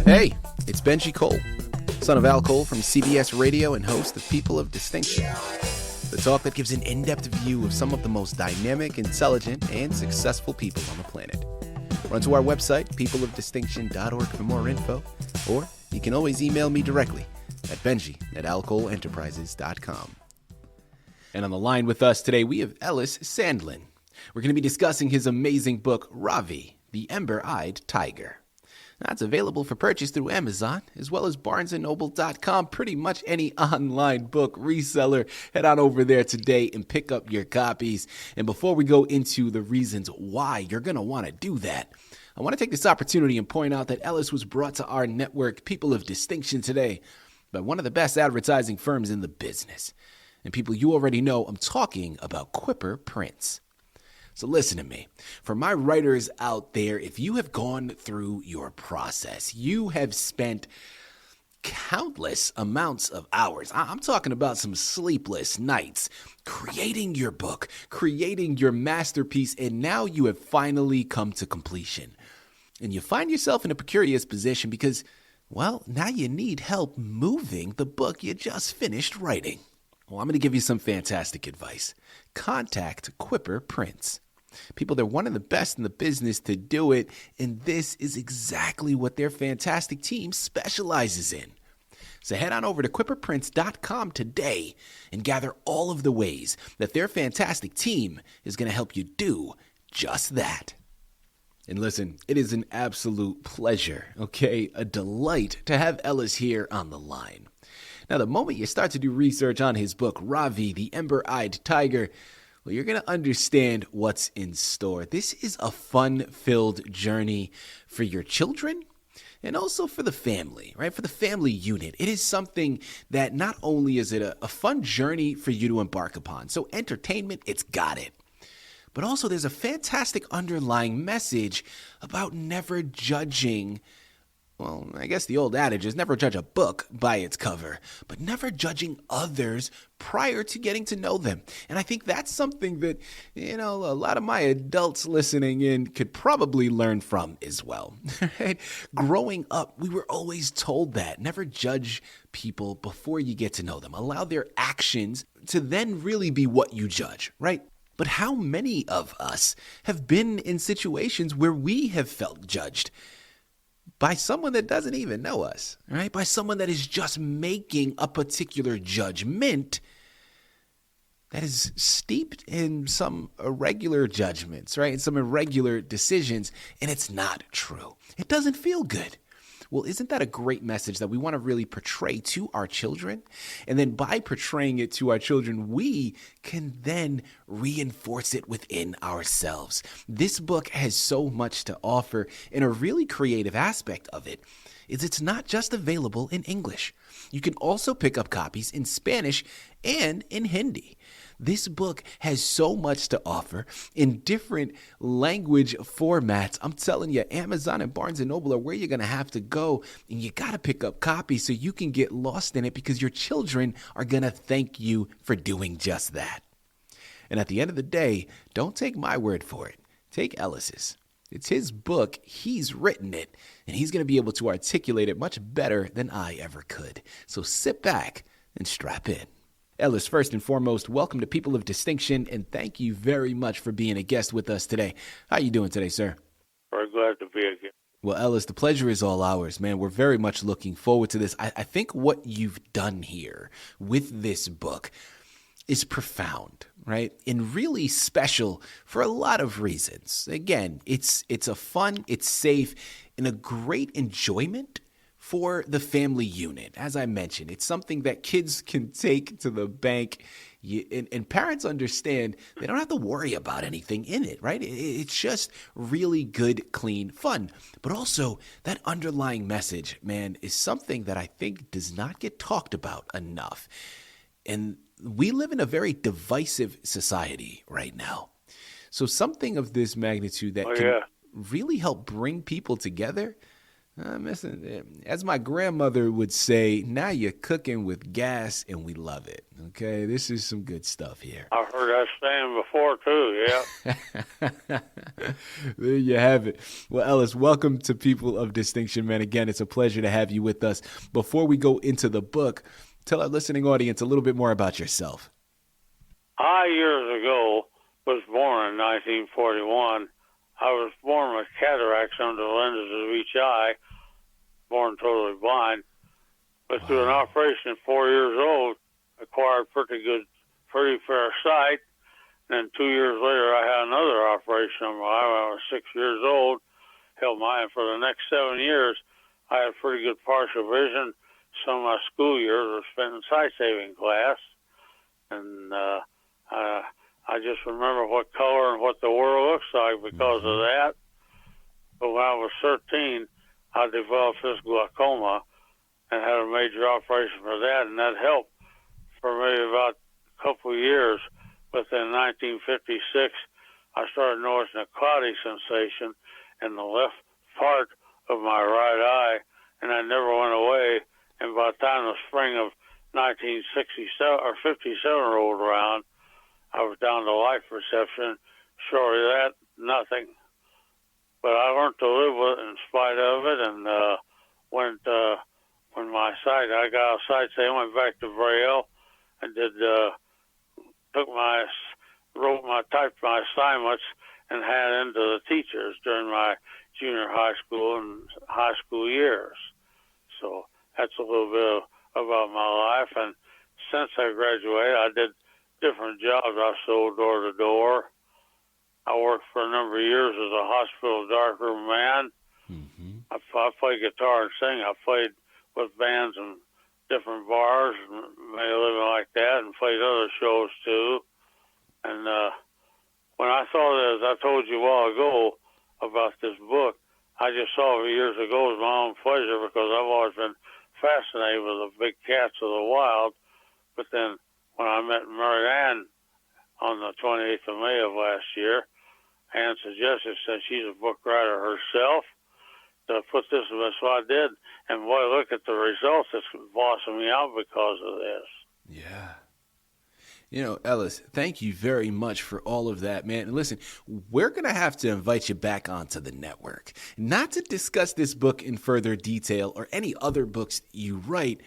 Hey, it's Benji Cole, son of Al Cole from CBS Radio and host of People of Distinction, the talk that gives an in-depth view of some of the most dynamic, intelligent, and successful people on the planet. Run to our website, peopleofdistinction.org for more info, or you can always email me directly at benji@alcoleenterprises.com. And on the line with us today, we have Ellis Sandlin. We're going to be discussing his amazing book, Ravi, the Ember-Eyed Tiger. That's available for purchase through Amazon, as well as barnesandnoble.com, pretty much any online book reseller. Head on over there today and pick up your copies. And before we go into the reasons why you're going to want to do that, I want to take this opportunity and point out that Ellis was brought to our network, People of Distinction, today by one of the best advertising firms in the business. And people, you already know I'm talking about Quipper Prints. So listen to me. For my writers out there, if you have gone through your process, you have spent countless amounts of hours. I'm talking about some sleepless nights creating your book, creating your masterpiece, and now you have finally come to completion. And you find yourself in a precarious position because, well, now you need help moving the book you just finished writing. Well, I'm going to give you some fantastic advice. Contact Quipper Prints. People, they're one of the best in the business to do it, and this is exactly what their fantastic team specializes in. So head on over to quipperprints.com today and gather all of the ways that their fantastic team is going to help you do just that. And listen, it is an absolute pleasure, a delight to have Ellis here on the line. Now, the moment you start to do research on his book, Ravi, the Ember-Eyed Tiger, well, you're going to understand what's in store. This is a fun-filled journey for your children and also for the family, right? For the family unit. It is something that not only is it a fun journey for you to embark upon, so entertainment, it's got it. But also there's a fantastic underlying message about never judging. Well, I guess the old adage is never judge a book by its cover, but never judging others prior to getting to know them. And I think that's something that, a lot of my adults listening in could probably learn from as well. Right? Growing up, we were always told that. Never judge people before you get to know them. Allow their actions to then really be what you judge, right? But how many of us have been in situations where we have felt judged by someone that doesn't even know us, right? By someone that is just making a particular judgment that is steeped in some irregular judgments, right? And some irregular decisions, and it's not true. It doesn't feel good. Well, isn't that a great message that we want to really portray to our children? And then by portraying it to our children, we can then reinforce it within ourselves. This book has so much to offer, and a really creative aspect of it is it's not just available in English. You can also pick up copies in Spanish and in Hindi. This book has so much to offer in different language formats. I'm telling you, Amazon and Barnes & Noble are where you're going to have to go, and you got to pick up copies so you can get lost in it because your children are going to thank you for doing just that. And at the end of the day, don't take my word for it. Take Ellis's. It's his book. He's written it, and he's going to be able to articulate it much better than I ever could. So sit back and strap in. Ellis, first and foremost, welcome to People of Distinction, and thank you very much for being a guest with us today. How are you doing today, sir? Very glad to be here. Well, Ellis, the pleasure is all ours, man. We're very much looking forward to this. I think what you've done here with this book is profound, right? And really special for a lot of reasons. Again, it's a fun, it's safe, and a great enjoyment for the family unit. As I mentioned, it's something that kids can take to the bank, and parents understand they don't have to worry about anything in it, right? It's just really good, clean fun. But also, that underlying message, man, is something that I think does not get talked about enough. And we live in a very divisive society right now. So something of this magnitude that can really help bring people together, As my grandmother would say, now you're cooking with gas and we love it. Okay, this is some good stuff here. I've heard that saying before, too, yeah. There you have it. Well, Ellis, welcome to People of Distinction, man. Again, it's a pleasure to have you with us. Before we go into the book, tell our listening audience a little bit more about yourself. I, years ago, was born in 1941. I was born with cataracts under the lenses of each eye, born totally blind. But through an operation at 4 years old, acquired pretty fair sight. And then 2 years later, I had another operation on my eye when I was 6 years old. Held mine for the next 7 years. I had pretty good partial vision. Some of my school years were spent in sight-saving class. And I just remember what color and what the world looks like because of that. But when I was 13, I developed this glaucoma and had a major operation for that, and that helped for maybe about a couple of years. But then in 1956, I started noticing a cloudy sensation in the left part of my right eye, and that never went away. And by the time the spring of 1967 or 57 rolled around, I was down to light perception. Shortly that, nothing. But I learned to live with it in spite of it, and when I got out of sight, I went back to Braille and typed my assignments and handed into the teachers during my junior high school and high school years. So that's a little bit about my life. And since I graduated, I did different jobs. I sold door to door. I worked for a number of years as a hospital darkroom man. Mm-hmm. I played guitar and sing. I played with bands and different bars and made a living like that, and played other shows too. And when I thought, as I told you a while ago about this book, I just saw it years ago as my own pleasure because I've always been fascinated with the big cats of the wild. But then when I met Mary Ann on the 28th of May of last year, Ann suggested, since she's a book writer herself, to put this in. So I did. And boy, look at the results that's blossoming out because of this. Yeah. You know, Ellis, thank you very much for all of that, man. And listen, we're going to have to invite you back onto the network, not to discuss this book in further detail or any other books you write,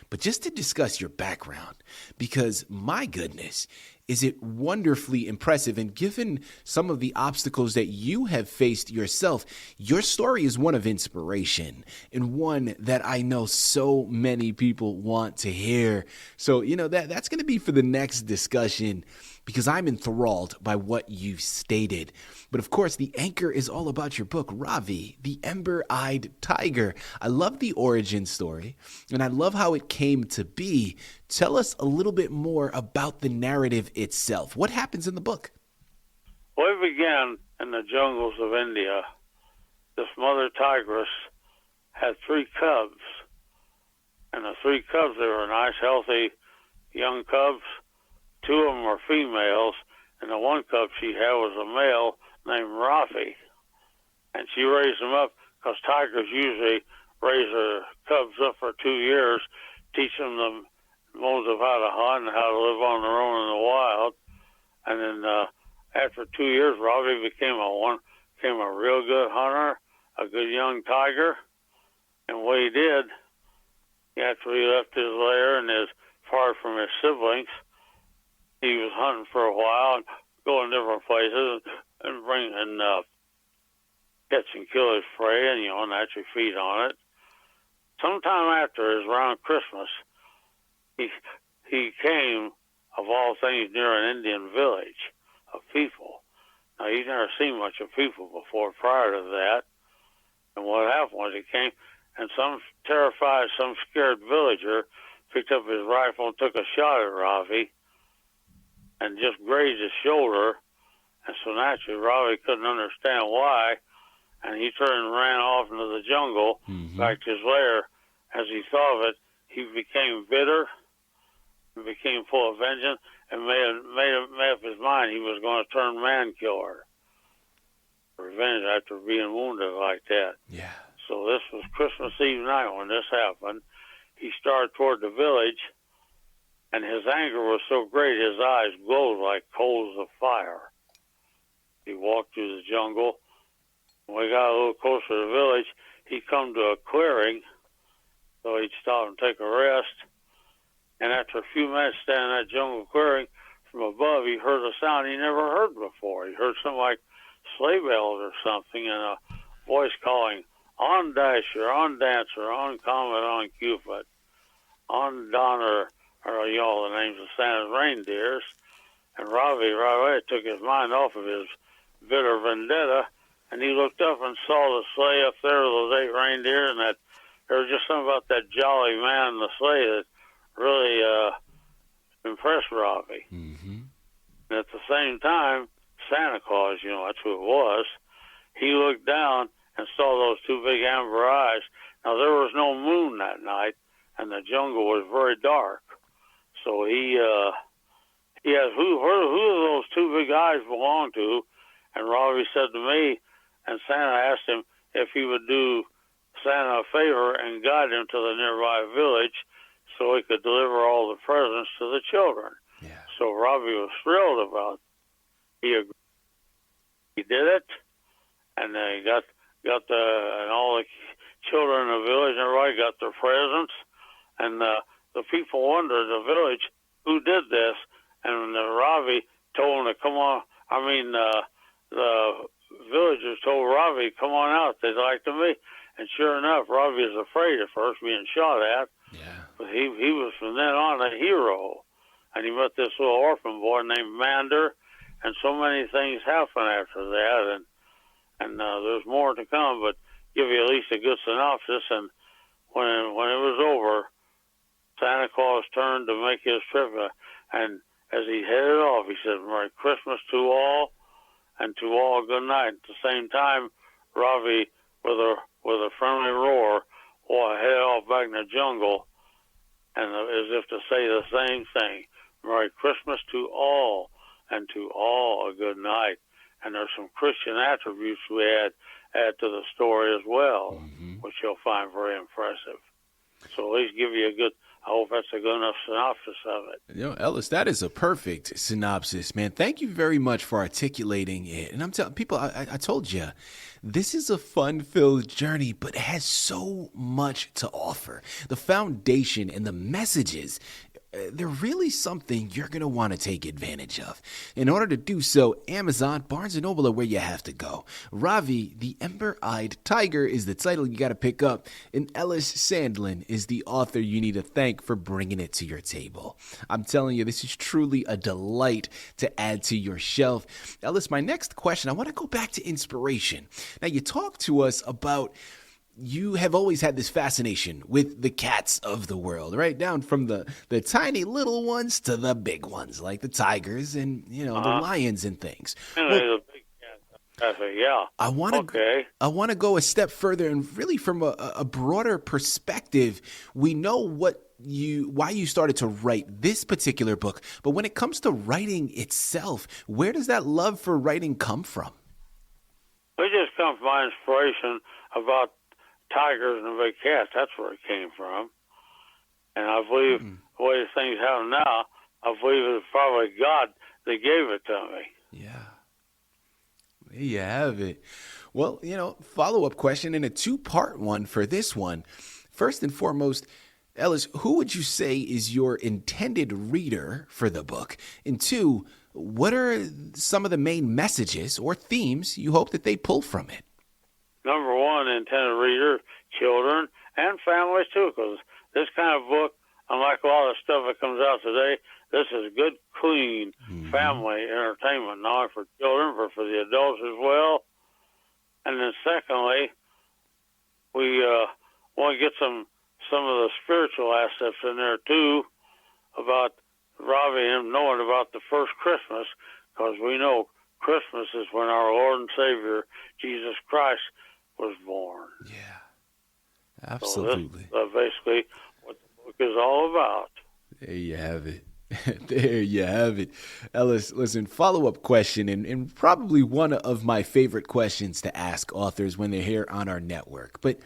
but just to discuss your background, because my goodness, is it wonderfully impressive. And given some of the obstacles that you have faced yourself, your story is one of inspiration and one that I know so many people want to hear. So, you know, that's going to be for the next discussion, because I'm enthralled by what you've stated. But of course, the anchor is all about your book, Ravi, the Ember-Eyed Tiger. I love the origin story, and I love how it came to be. Tell us a little bit more about the narrative itself. What happens in the book? Well, it began in the jungles of India. This mother tigress had 3 cubs, and the 3 cubs, they were nice, healthy, young cubs. 2 of them were females, and the 1 cub she had was a male named Rafi. And she raised them up because tigers usually raise their cubs up for 2 years, teaching them modes of how to hunt and how to live on their own in the wild. And then after 2 years, Rafi became a real good hunter, a good young tiger. And what he did, after he left his lair and is far from his siblings, he was hunting for a while and going different places and catch and kill his prey and, naturally feed on it. Sometime after, it was around Christmas, he came, of all things, near an Indian village of people. Now, he'd never seen much of people before prior to that. And what happened was he came, and some scared villager picked up his rifle and took a shot at Ravi and just grazed his shoulder. And so naturally, Ravi couldn't understand why, and he turned and ran off into the jungle, back to his lair. As he thought of it, he became bitter, and became full of vengeance, and made up his mind he was going to turn man-killer. Revenge after being wounded like that. Yeah. So this was Eve night when this happened, he started toward the village, and his anger was so great his eyes glowed like coals of fire. He walked through the jungle. When we got a little closer to the village, he come to a clearing, so he'd stop and take a rest. And after a few minutes standing in that jungle clearing, from above he heard a sound he never heard before. He heard something like sleigh bells or something, and a voice calling, "On Dasher, on Dancer, on Comet, on Cupid, on Donner," or the names of Santa's reindeers. And Ravi right away took his mind off of his bitter vendetta, and he looked up and saw the sleigh up there with those 8 reindeer, and that there was just something about that jolly man in the sleigh that really impressed Ravi. Mm-hmm. And at the same time, Santa Claus, that's who it was, he looked down and saw those 2 big amber eyes. Now, there was no moon that night, and the jungle was very dark. So he asked, who do those 2 big eyes belong to? And Ravi said to me, and Santa asked him if he would do Santa a favor and guide him to the nearby village so he could deliver all the presents to the children. Yeah. So Ravi was thrilled about it. He agreed. He did it, and he got and all the children in the village and everybody got their presents, and the people wondered in the village who did this, and Ravi told them to come on. The villagers told Ravi, "Come on out, they'd like to meet." And sure enough, Ravi was afraid at first being shot at, but he was from then on a hero. And he met this little orphan boy named Mander, and so many things happened after that, and there's more to come, but give you at least a good synopsis. And when it was over, Santa Claus turned to make his trip, and as he headed off, he said, "Merry Christmas to all, and to all good night." At the same time, Ravi, with a friendly roar, headed off back in the jungle, and as if to say the same thing, "Merry Christmas to all, and to all a good night." And there's some Christian attributes we add to the story as well, which you'll find very impressive. So at least give you I hope that's a good enough synopsis of it. Ellis, that is a perfect synopsis, man. Thank you very much for articulating it. And I'm telling people, I told you, this is a fun-filled journey, but it has so much to offer. The foundation and the messages, they're really something you're going to want to take advantage of. In order to do so, Amazon, Barnes & Noble are where you have to go. Ravi, the Ember-Eyed Tiger is the title you got to pick up, and Ellis Sandlin is the author you need to thank for bringing it to your table. I'm telling you, this is truly a delight to add to your shelf. Ellis, my next question, I want to go back to inspiration. Now, you talked to us about you have always had this fascination with the cats of the world, right? Down from the tiny little ones to the big ones, like the tigers and, the lions and things. The big cats, yeah. I want to go a step further, and really from a broader perspective, we know why you started to write this particular book, but when it comes to writing itself, where does that love for writing come from? It just comes from my inspiration about tigers and big cats. That's where it came from. And I believe the way things happen now, I believe it's probably God that gave it to me. Yeah. There you have it. Well, follow-up question, and a 2-part one for this one. First and foremost, Ellis, who would you say is your intended reader for the book? And 2, what are some of the main messages or themes you hope that they pull from it? Number 1, intended reader, children, and families too, because this kind of book, unlike a lot of stuff that comes out today, this is good, clean family entertainment, not only for children, but for the adults as well. And then secondly, we want to get some of the spiritual aspects in there too, about Ravi and him knowing about the first Christmas, because we know Christmas is when our Lord and Savior, Jesus Christ, was born. Yeah, absolutely. So that's basically what the book is all about. There you have it. There you have it. Ellis, listen, follow-up question, and probably one of my favorite questions to ask authors when they're here on our network. But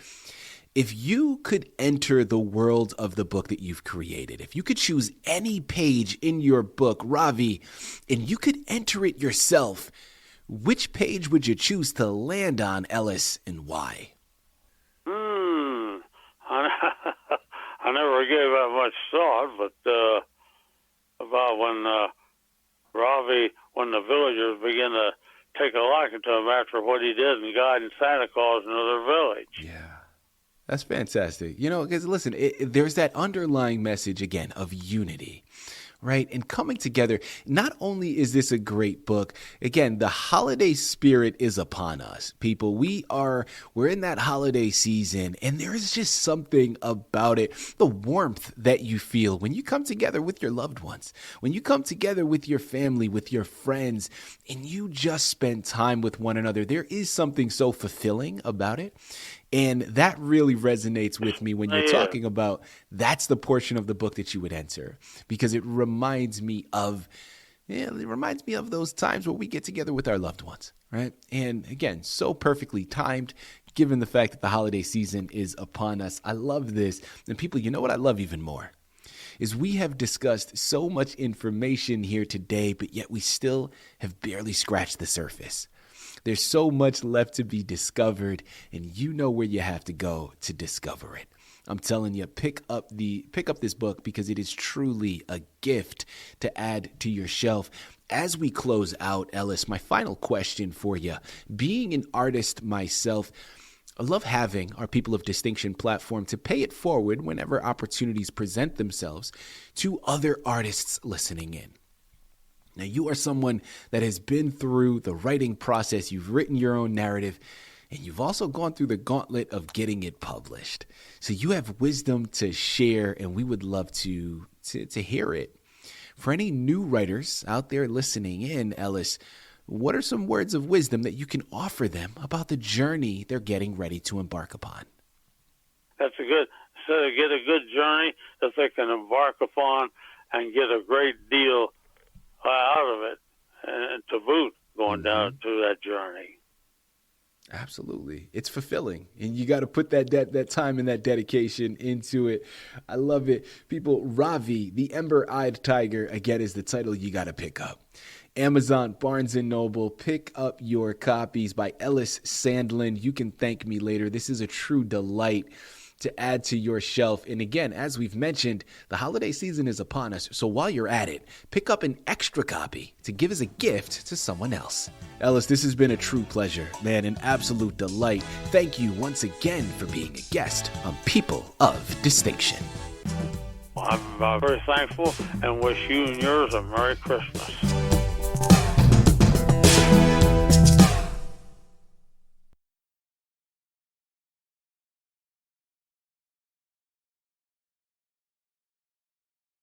If you could enter the world of the book that you've created, if you could choose any page in your book, Ravi, and you could enter it yourself, which page would you choose to land on, Ellis, and why? I never gave that much thought, but about when the villagers begin to take a liking to him after what he did in guiding Santa Claus into their village. Yeah, that's fantastic. Because listen, there's that underlying message, again, of unity. Right? And coming together. Not only is this a great book, again, the holiday spirit is upon us, people. We're in that holiday season, and there is just something about it, the warmth that you feel when you come together with your loved ones, when you come together with your family, with your friends, and you just spend time with one another. There is something so fulfilling about it. And that really resonates with me when you're talking about that's the portion of the book that you would enter, because it reminds me of those times where we get together with our loved ones, right? And again, so perfectly timed, given the fact that the holiday season is upon us. I love this. And people, you know what I love even more? Is we have discussed so much information here today, but yet we still have barely scratched the surface. There's so much left to be discovered, and you know where you have to go to discover it. I'm telling you, pick up this book, because it is truly a gift to add to your shelf. As we close out, Ellis, my final question for you. Being an artist myself, I love having our People of Distinction platform to pay it forward whenever opportunities present themselves to other artists listening in. Now, you are someone that has been through the writing process. You've written your own narrative, and you've also gone through the gauntlet of getting it published. So you have wisdom to share, and we would love to hear it. For any new writers out there listening in, Ellis, what are some words of wisdom that you can offer them about the journey they're getting ready to embark upon? Get a good journey that they can embark upon and get a great deal out of it, and to boot, going down through that journey. Absolutely. It's fulfilling, and you got to put that time and that dedication into it. I love it. People, Ravi, the Ember-Eyed Tiger, again, is the title you got to pick up. Amazon, Barnes & Noble, pick up your copies by Ellis Sandlin. You can thank me later. This is a true delight to add to your shelf. And again, as we've mentioned, the holiday season is upon us. So while you're at it, pick up an extra copy to give as a gift to someone else. Ellis, this has been a true pleasure, man, an absolute delight. Thank you once again for being a guest on People of Distinction. I'm very thankful and wish you and yours a Merry Christmas.